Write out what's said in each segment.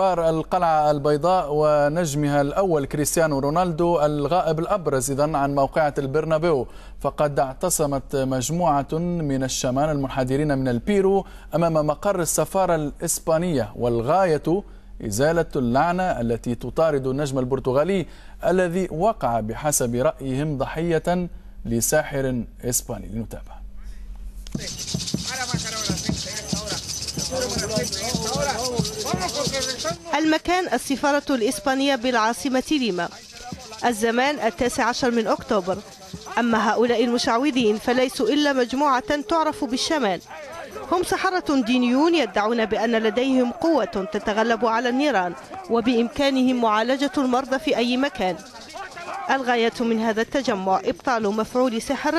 القلعة البيضاء ونجمها الأول كريستيانو رونالدو الغائب الأبرز إذن عن موقعة البرنابيو، فقد اعتصمت مجموعة من الشمان المنحدرين من البيرو أمام مقر السفارة الإسبانية، والغاية إزالة اللعنة التي تطارد النجم البرتغالي الذي وقع بحسب رأيهم ضحية لساحر إسباني. لنتابع. المكان السفارة الإسبانية بالعاصمة ليما. الزمان 19 من أكتوبر. أما هؤلاء المشعوذين فليسوا إلا مجموعة تعرف بالشمان. هم سحرة دينيون يدعون بأن لديهم قوة تتغلب على النيران وبإمكانهم معالجة المرضى في أي مكان. الغاية من هذا التجمع إبطال مفعول سحر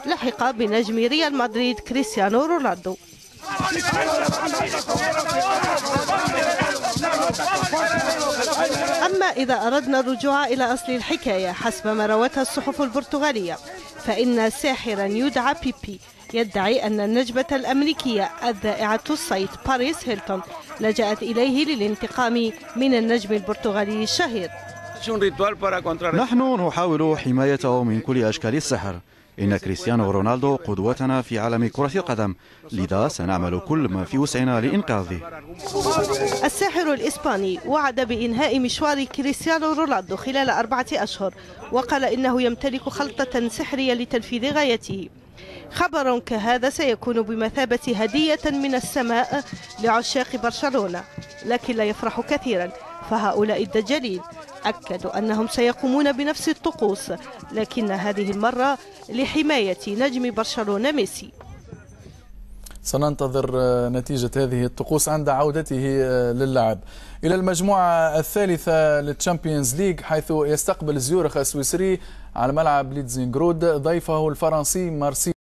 لحق بنجم ريال مدريد كريستيانو رونالدو. أما إذا أردنا الرجوع إلى أصل الحكاية حسب ما روتها الصحف البرتغالية، فإن ساحرا يدعى بيبي يدعي أن النجمة الأمريكية الذائعة الصيت باريس هيلتون لجأت إليه للانتقام من النجم البرتغالي الشهير. نحن نحاول حمايته من كل أشكال السحر. إن كريستيانو رونالدو قدوتنا في عالم كرة القدم، لذا سنعمل كل ما في وسعنا لإنقاذه. الساحر الإسباني وعد بإنهاء مشوار كريستيانو رونالدو خلال 4 أشهر، وقال إنه يمتلك خلطة سحرية لتنفيذ غايته. خبر كهذا سيكون بمثابة هدية من السماء لعشاق برشلونة، لكن لا يفرح كثيرا، فهؤلاء الدجالين أكدوا أنهم سيقومون بنفس الطقوس، لكن هذه المرة لحماية نجم برشلونة ميسي. سننتظر نتيجة هذه الطقوس عند عودته للعب. إلى المجموعة الثالثة للتشامبيونز ليج، حيث يستقبل زيورخ السويسري على ملعب ليدزينغرود ضيفه الفرنسي مارسيليو.